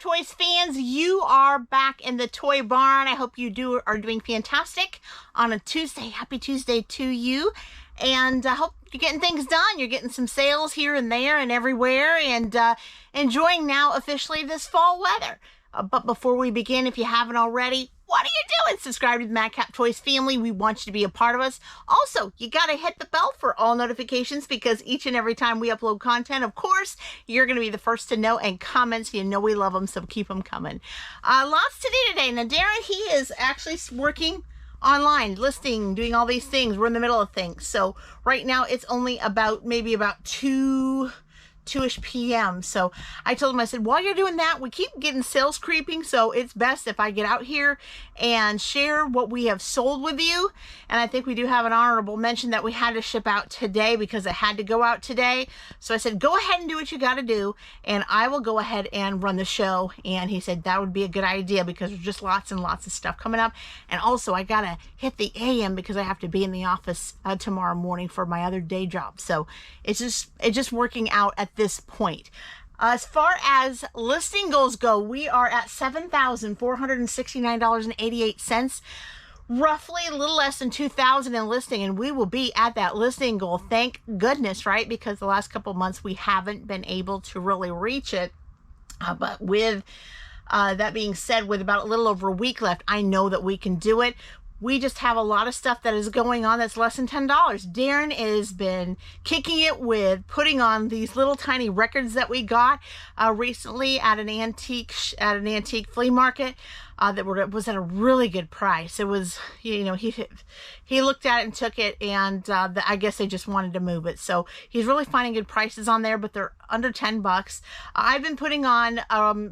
Toys fans, you are back in the toy barn. I hope you are doing fantastic on a Tuesday. Happy Tuesday to you. And I hope you're getting things done. You're getting some sales here and there and everywhere, and enjoying now officially this fall weather. But before we begin, if you haven't already, what are you doing? Subscribe to the Madcap Toys family. We want you to be a part of us. Also, you got to hit the bell for all notifications, because each and every time we upload content, of course, you're going to be the first to know, and comments, you know we love them, so keep them coming. Lots to do today. Now, Daren, he is actually working online, listing, doing all these things. We're in the middle of things. So right now it's only maybe about 2-ish p.m. So I told him, I said, while you're doing that, we keep getting sales creeping, so it's best if I get out here and share what we have sold with you. And I think we do have an honorable mention that we had to ship out today because it had to go out today. So I said, go ahead and do what you got to do, and I will go ahead and run the show. And he said that would be a good idea because there's just lots and lots of stuff coming up. And also I gotta hit the AM because I have to be in the office tomorrow morning for my other day job. So it's just working out at this point. As far as listing goals go, we are at $7,469.88, roughly a little less than $2,000 in listing, and we will be at that listing goal. Thank goodness, right? Because the last couple of months we haven't been able to really reach it. But with that being said, with about a little over a week left, I know that we can do it. We just have a lot of stuff that is going on that's less than $10. Daren has been kicking it with putting on these little tiny records that we got recently at an antique flea market that was at a really good price. It was, you know, he looked at it and took it, and I guess they just wanted to move it. So he's really finding good prices on there, but they're under $10. I've been putting on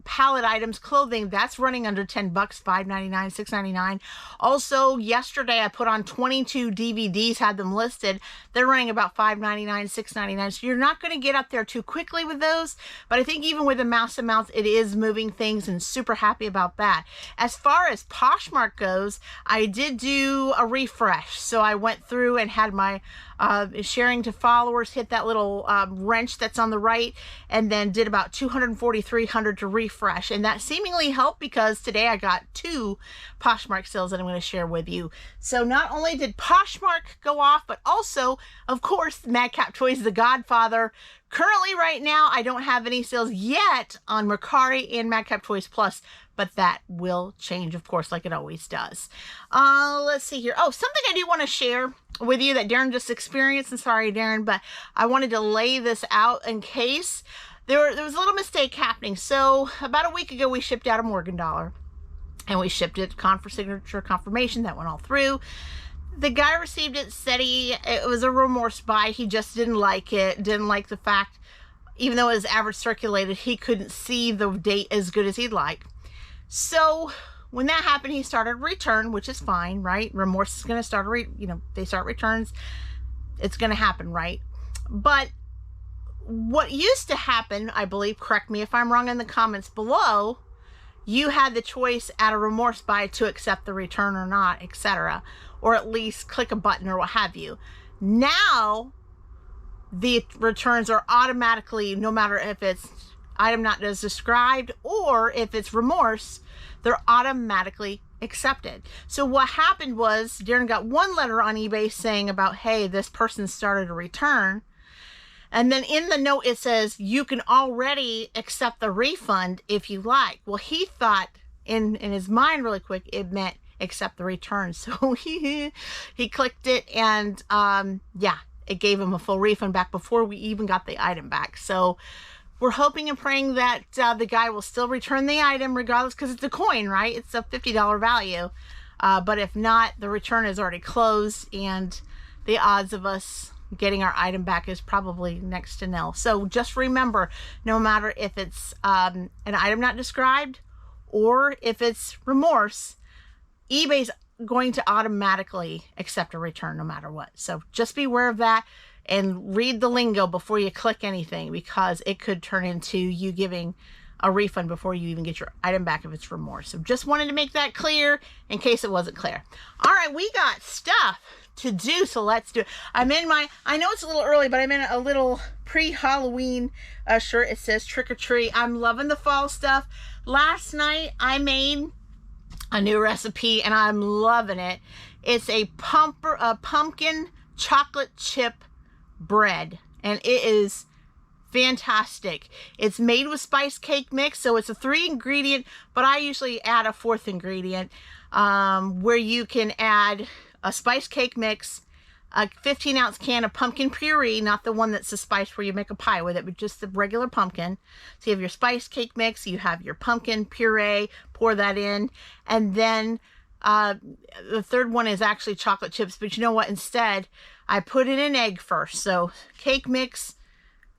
pallet items, clothing that's running under $10, $5.99, $6.99. Also, yesterday I put on 22 DVDs, had them listed. They're running about $5.99, $6.99. So you're not going to get up there too quickly with those, but I think even with the mass amounts, it is moving things, and super happy about that. As far as Poshmark goes, I did do a refresh. So I went through and had my sharing to followers hit that little wrench that's on the right, and then did about 240, 300 to refresh. And that seemingly helped because today I got 2 Poshmark sales that I'm going to share with you. So not only did Poshmark go off, but also, of course, Madcap Toys, the godfather. Currently, right now, I don't have any sales yet on Mercari and Madcap Toys Plus, but that will change, of course, like it always does. Let's see here. Oh, something I do want to share with you that Daren just experienced. And sorry, Daren, but I wanted to lay this out in case there was a little mistake happening. So about a week ago, we shipped out a Morgan Dollar, and we shipped it signature confirmation. That went all through. The guy received it, said it was a Remorse buy. He just didn't like it, didn't like the fact, even though it was average circulated, he couldn't see the date as good as he'd like. So when that happened, he started a return, which is fine, right? Remorse is going to start they start returns. It's going to happen, right? But what used to happen, I believe, correct me if I'm wrong in the comments below, you had the choice at a Remorse buy to accept the return or not, etc., or at least click a button or what have you. Now, the returns are automatically, no matter if it's item not as described or if it's Remorse, they're automatically accepted. So what happened was Daren got one letter on eBay saying about, hey, this person started a return. And then in the note, it says, you can already accept the refund if you like. Well, he thought in his mind really quick, it meant accept the return. So he clicked it, and yeah, it gave him a full refund back before we even got the item back. So we're hoping and praying that the guy will still return the item regardless, because it's a coin, right? It's a $50 value. But if not, the return is already closed, and the odds of us getting our item back is probably next to nil. So just remember, no matter if it's an item not described or if it's Remorse, eBay's going to automatically accept a return no matter what. So just be aware of that, and read the lingo before you click anything, because it could turn into you giving a refund before you even get your item back if it's Remorse. So just wanted to make that clear in case it wasn't clear. All right, we got stuff to do, so let's do it. I'm in my, I know it's a little early, but I'm in a little pre-Halloween shirt. It says trick or treat. I'm loving the fall stuff. Last night I made a new recipe and I'm loving it. It's a pumpkin chocolate chip bread, and it is fantastic. It's made with spice cake mix, so it's a 3-ingredient, but I usually add a 4th ingredient, where you can add a spice cake mix, a 15-ounce can of pumpkin puree, not the one that's the spice where you make a pie with it, but just the regular pumpkin. So you have your spice cake mix, you have your pumpkin puree, pour that in, and then the third one is actually chocolate chips, but you know what? Instead, I put in an egg first. So cake mix,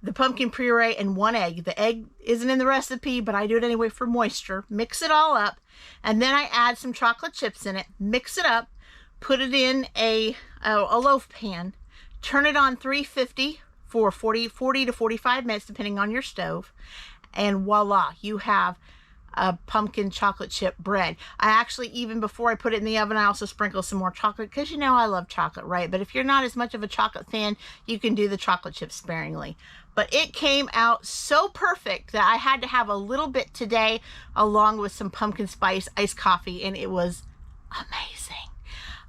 the pumpkin puree, and 1 egg. The egg isn't in the recipe, but I do it anyway for moisture. Mix it all up, and then I add some chocolate chips in it, mix it up, put it in a loaf pan, turn it on 350 for 40 to 45 minutes, depending on your stove, and voila, you have a pumpkin chocolate chip bread. I actually, even before I put it in the oven, I also sprinkle some more chocolate, because you know I love chocolate, right? But if you're not as much of a chocolate fan, you can do the chocolate chips sparingly. But it came out so perfect that I had to have a little bit today, along with some pumpkin spice iced coffee, and it was amazing.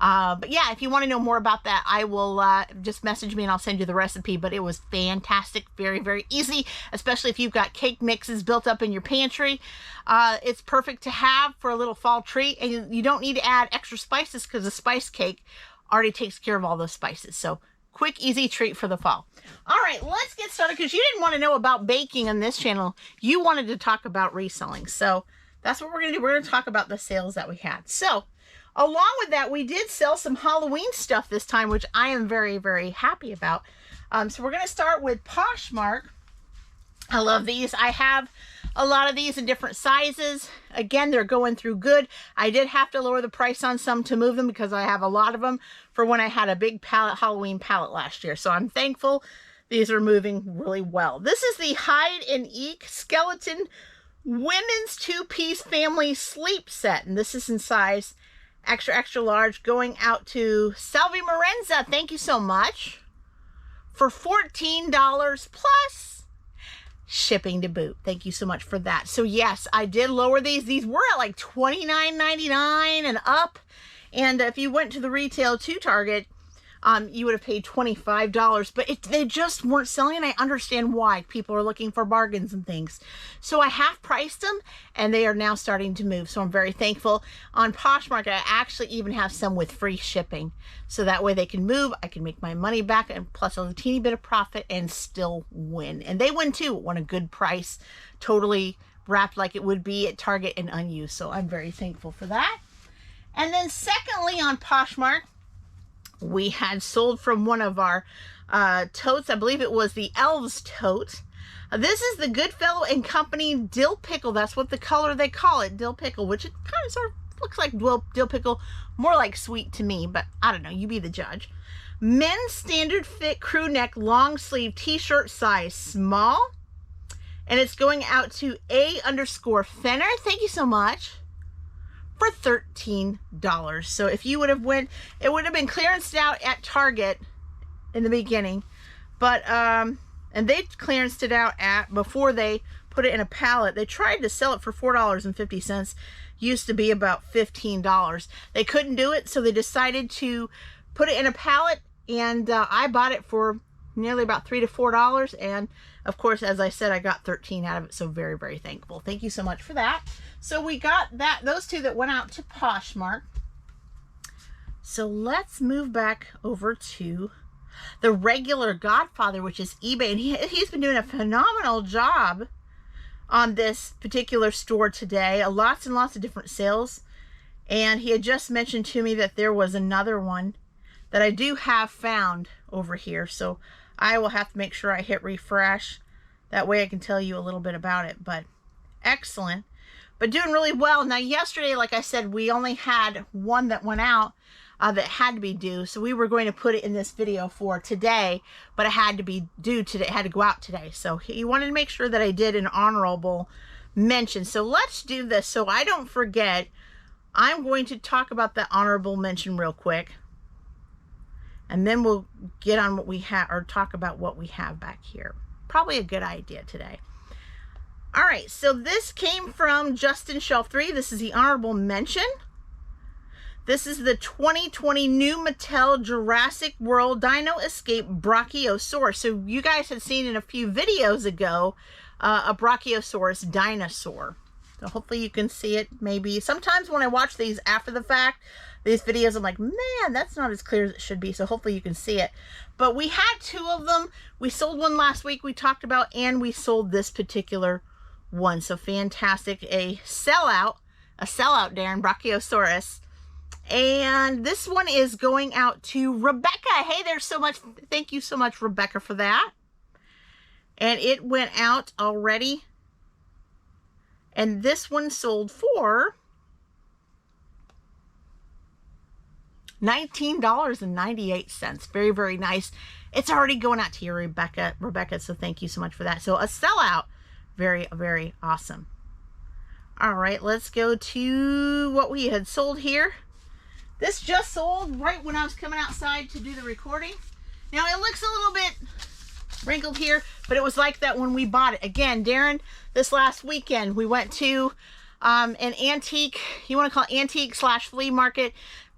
But yeah, if you want to know more about that, I will just message me and I'll send you the recipe. But it was fantastic. Very, very easy, especially if you've got cake mixes built up in your pantry. It's perfect to have for a little fall treat. And you don't need to add extra spices, because the spice cake already takes care of all those spices. So quick, easy treat for the fall. All right, let's get started, because you didn't want to know about baking on this channel. You wanted to talk about reselling. So that's what we're going to do. We're going to talk about the sales that we had. So along with that, we did sell some Halloween stuff this time, which I am very, very happy about. So we're going to start with Poshmark. I love these. I have a lot of these in different sizes. Again, they're going through good. I did have to lower the price on some to move them, because I have a lot of them for when I had a big pallet, Halloween pallet last year. So I'm thankful these are moving really well. This is the Hide and Eek Skeleton Women's 2-piece Family Sleep Set. And this is in size extra, extra large, going out to Salvi Morenza. Thank you so much. For $14 plus shipping to boot. Thank you so much for that. So yes, I did lower these. These were at like $29.99 and up. And if you went to the retail to Target, you would have paid $25, but they just weren't selling, and I understand why. People are looking for bargains and things. So I half priced them, and they are now starting to move. So I'm very thankful. On Poshmark, I actually even have some with free shipping. So that way they can move, I can make my money back, and plus a teeny bit of profit and still win. And they win too, want a good price, totally wrapped like it would be at Target and unused. So I'm very thankful for that. And then secondly, on Poshmark, we had sold from one of our totes. I believe it was the Elves tote. This is the Goodfellow and Company Dill Pickle. That's what the color they call it, Dill Pickle, which it kind of sort of looks like dill pickle, more like sweet to me, but I don't know, you be the judge. Men's standard fit crew neck long sleeve t-shirt size small, and it's going out to A_Fenner. Thank you so much. For $13. So if you would have went, it would have been clearanced out at Target in the beginning, but and they clearanced it out at, before they put it in a pallet, they tried to sell it for $4.50. Used to be about $15. They couldn't do it, so they decided to put it in a pallet, and I bought it for nearly about $3 to $4, and of course, as I said, I got 13 out of it, so very, very thankful. Thank you so much for that. So we got those two that went out to Poshmark. So let's move back over to the regular Godfather, which is eBay, and he's been doing a phenomenal job on this particular store today. Lots and lots of different sales, and he had just mentioned to me that there was another one that I do have found over here, so I will have to make sure I hit refresh. That way I can tell you a little bit about it, but excellent. But doing really well. Now yesterday, like I said, we only had one that went out that had to be due, so we were going to put it in this video for today, but it had to be due today, it had to go out today. So he wanted to make sure that I did an honorable mention. So let's do this so I don't forget. I'm going to talk about the honorable mention real quick. And then we'll get on what we have, or talk about what we have back here. Probably a good idea today. All right, so this came from Justin Shelf 3. This is the honorable mention. This is the 2020 new Mattel Jurassic World Dino Escape Brachiosaurus. So you guys had seen in a few videos ago a Brachiosaurus dinosaur. So hopefully you can see it. Maybe sometimes when I watch these after the fact, these videos, I'm like, man, that's not as clear as it should be. So hopefully you can see it. But we had 2 of them. We sold one last week we talked about, and we sold this particular one. So fantastic. A sellout, Daren, Brachiosaurus. And this one is going out to Rebecca. Hey, there's so much. Thank you so much, Rebecca, for that. And it went out already. And this one sold for $19.98. Very, very nice. It's already going out to you, Rebecca. So thank you so much for that. So a sellout. Very, very awesome. All right, let's go to what we had sold here. This just sold right when I was coming outside to do the recording. Now it looks a little bit wrinkled here, but it was like that when we bought it. Again, Daren, this last weekend we went to an antique, you want to call it antique / flea market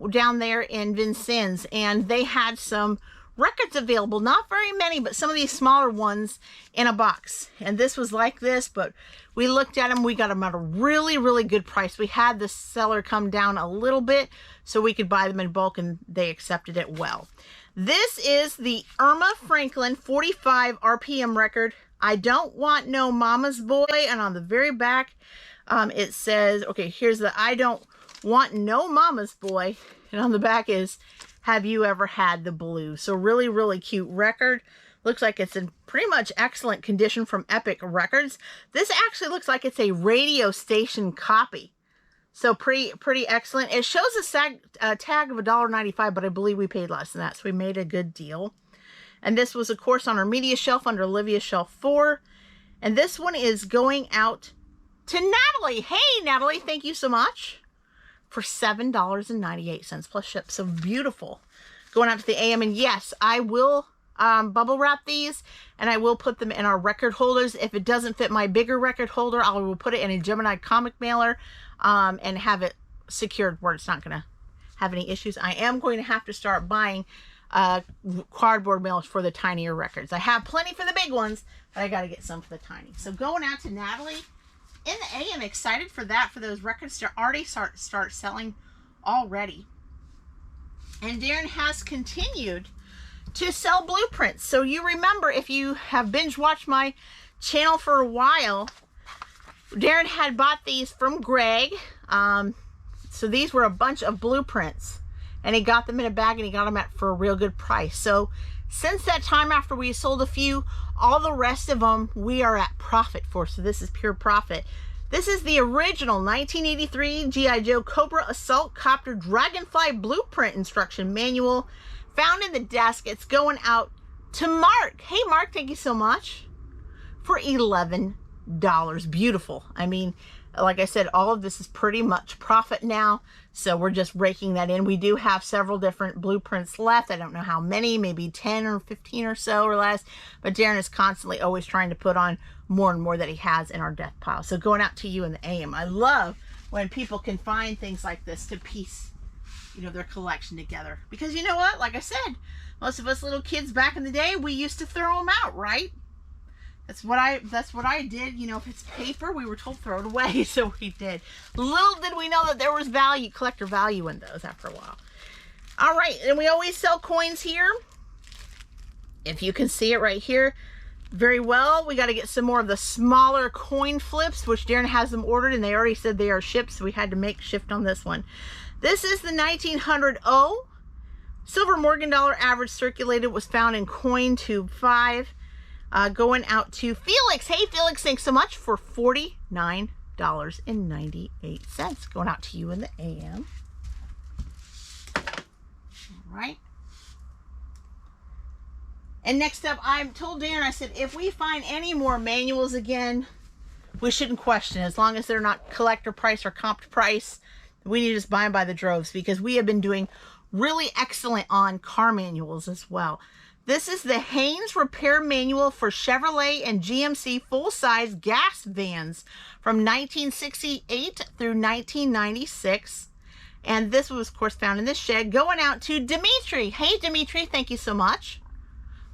down there in Vincennes, and they had some records available. Not very many, but some of these smaller ones in a box. And this was like this, but we looked at them. We got them at a really, really good price. We had the seller come down a little bit so we could buy them in bulk, and they accepted it well. This is the Irma Franklin 45 RPM record. I Don't Want No Mama's Boy. And on the very back, it says, okay, here's the I Don't Want No Mama's Boy. And on the back is, Have You Ever Had the Blue? So really, really cute record. Looks like it's in pretty much excellent condition from Epic Records. This actually looks like it's a radio station copy. So pretty excellent. It shows a tag of $1.95, but I believe we paid less than that. So we made a good deal. And this was, of course, on our media shelf under Olivia's Shelf 4. And this one is going out to Natalie. Hey, Natalie, thank you so much. For $7.98 plus ship. So beautiful. Going out to the AM. And yes, I will bubble wrap these, and I will put them in our record holders. If it doesn't fit my bigger record holder, I will put it in a Gemini comic mailer and have it secured where it's not going to have any issues. I am going to have to start buying cardboard mailers for the tinier records. I have plenty for the big ones, but I got to get some for the tiny. So going out to Natalie in the AM, excited for that, for those records to already start selling already. And Daren has continued to sell blueprints. So you remember, if you have binge watched my channel for a while, Daren had bought these from Greg. So these were a bunch of blueprints, and he got them in a bag, and he got them for a real good price. So since that time, after we sold a few, all the rest of them we are at profit for. So this is pure profit. This is the original 1983 G.I. Joe Cobra Assault Copter Dragonfly Blueprint Instruction Manual, found in the desk. It's going out to Mark. Hey, Mark, thank you so much. For $11. Beautiful. I mean, like I said, all of this is pretty much profit now, so we're just raking that in. We do have several different blueprints left. I don't know how many, maybe 10 or 15 or so or less, but Daren is constantly always trying to put on more and more that he has in our death pile. So going out to you in the AM. I love when people can find things like this to piece, you know, their collection together. Because you know what? Like I said, most of us little kids back in the day, we used to throw them out, right? That's what I did. You know, if it's paper, we were told throw it away, so we did. Little did we know that there was value, collector value in those after a while. All right, and we always sell coins here. If you can see it right here very well, we got to get some more of the smaller coin flips, which Daren has them ordered, and they already said they are shipped, so we had to make shift on this one. This is the 1900 O. Silver Morgan dollar average circulated was found in coin tube 5. Going out to Felix. Hey, Felix, thanks so much for $49.98. Going out to you in the AM. All right. And next up, I told Daren, I said, if we find any more manuals again, we shouldn't question it. As long as they're not collector price or comp price, we need to just buy them by the droves, because we have been doing Really excellent on car manuals as well. This is the Haynes Repair Manual for Chevrolet and GMC full-size gas vans from 1968 through 1996. And this was, of course, found in this shed. Going out to Dimitri. Hey, Dimitri, thank you so much.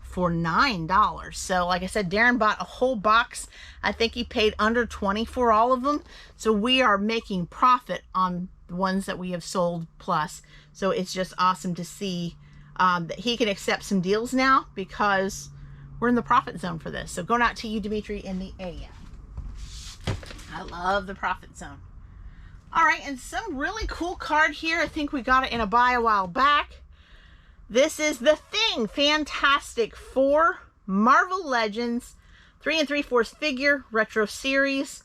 For $9. So, like I said, Daren bought a whole box. I think he paid under $20 for all of them. So we are making profit on the ones that we have sold plus. So it's just awesome to see that he can accept some deals now because we're in the profit zone for this. So going out to you, Dimitri, in the AM. I love the profit zone. All right, and some really cool card here. I think we got it in a buy a while back. This is The Thing Fantastic Four Marvel Legends 3 3/4 figure retro series.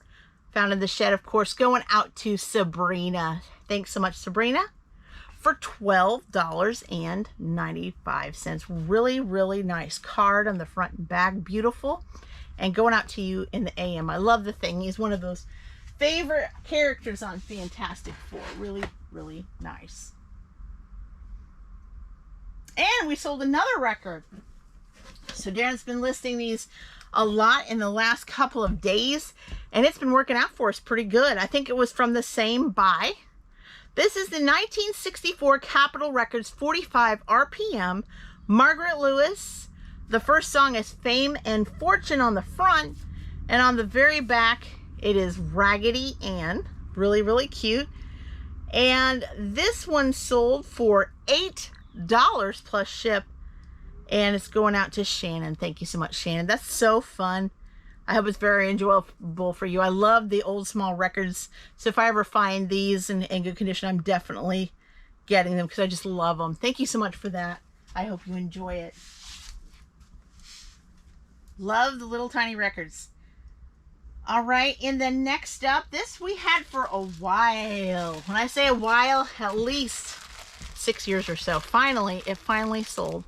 Found in the shed, of course, going out to Sabrina. Thanks so much, Sabrina. For $12.95. Really, really nice card on the front and back. Beautiful. And going out to you in the AM. I love The Thing. He's one of those favorite characters on Fantastic Four. Really, really nice. And we sold another record. So Daren's been listing these a lot in the last couple of days. And it's been working out for us pretty good. I think it was from the same buy. This is the 1964 Capitol Records 45 RPM, Margaret Lewis. The first song is Fame and Fortune on the front, and on the very back, it is Raggedy Ann. Really, really cute. And this one sold for $8 plus ship, and it's going out to Shannon. Thank you so much, Shannon. That's so fun. I hope it's very enjoyable for you. I love the old small records. So if I ever find these in good condition, I'm definitely getting them because I just love them. Thank you so much for that. I hope you enjoy it. Love the little tiny records. All right, and then next up, this we had for a while. When I say a while, at least 6 years or so. Finally, it finally sold.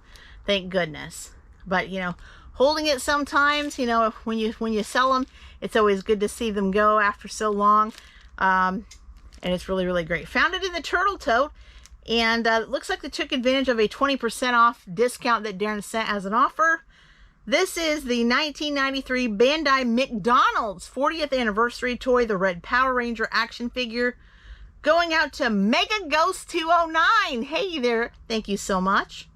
Thank goodness. But, you know, holding it sometimes, you know, when you sell them, it's always good to see them go after so long. And it's really, really great. Found it in the Turtle Tote, and it looks like they took advantage of a 20% off discount that Daren sent as an offer. This is the 1993 Bandai McDonald's 40th anniversary toy, the Red Power Ranger action figure. Going out to Mega Ghost 209. Hey there. Thank you so much.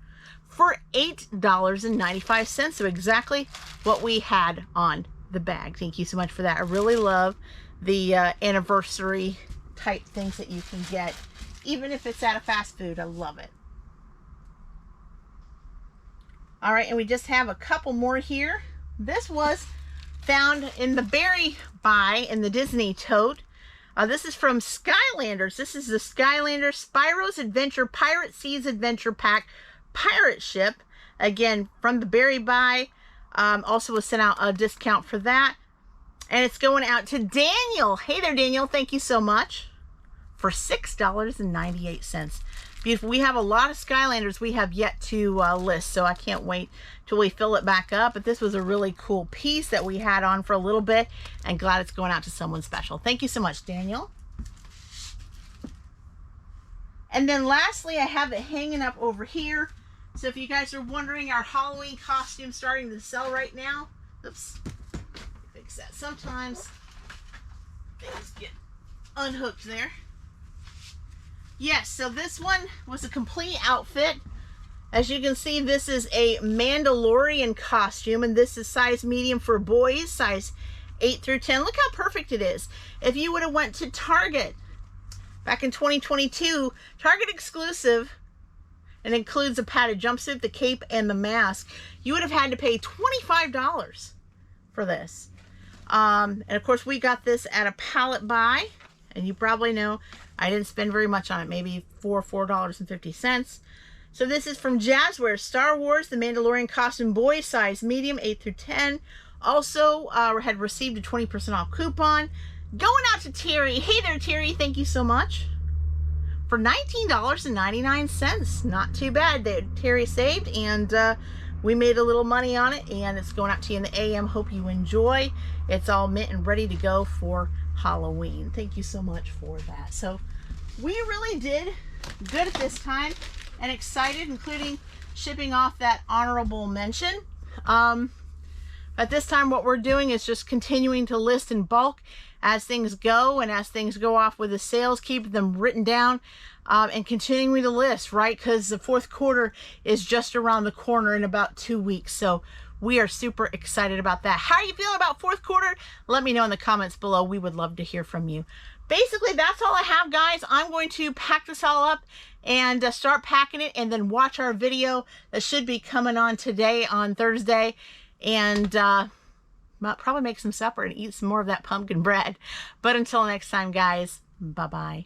For $8.95. So exactly what we had on the bag. Thank you so much for that. I really love the anniversary type things that you can get, even if it's at a fast food. I love it. All right, and we just have a couple more here. This was found in the Berry buy in the Disney tote. This is from Skylanders. This is the Skylanders Spyro's Adventure Pirate Seas Adventure Pack pirate ship. Again, from the Berry buy. Also was sent out a discount for that. And it's going out to Daniel. Hey there, Daniel. Thank you so much. For $6.98. Beautiful. We have a lot of Skylanders we have yet to list, so I can't wait till we fill it back up. But this was a really cool piece that we had on for a little bit, and glad it's going out to someone special. Thank you so much, Daniel. And then lastly, I have it hanging up over here. So if you guys are wondering, our Halloween costume starting to sell right now. Oops. Fix that. Sometimes things get unhooked there. Yes, so this one was a complete outfit. As you can see, this is a Mandalorian costume, and this is size medium for boys, size 8 through 10. Look how perfect it is. If you would have went to Target back in 2022, Target exclusive, and includes a padded jumpsuit, the cape, and the mask, you would have had to pay $25 for this. And of course, we got this at a pallet buy, and you probably know I didn't spend very much on it, maybe $4.50. So this is from Jazzware, Star Wars, the Mandalorian costume, boy, size medium, 8 through 10. Also had received a 20% off coupon. Going out to Terry. Hey there, Terry. Thank you so much. For $19.99. Not too bad. Terry saved, and we made a little money on it, and it's going out to you in the AM. Hope you enjoy. It's all mint and ready to go for Halloween. Thank you so much for that. So we really did good at this time, and excited, including shipping off that honorable mention. At this time, what we're doing is just continuing to list in bulk as things go, and as things go off with the sales, keep them written down, and continuing to list, right? Because the fourth quarter is just around the corner in about 2 weeks. So we are super excited about that. How are you feeling about fourth quarter? Let me know in the comments below. We would love to hear from you. Basically, that's all I have, guys. I'm going to pack this all up and start packing it, and then watch our video that should be coming on today on Thursday. And probably make some supper and eat some more of that pumpkin bread. But until next time, guys, bye-bye.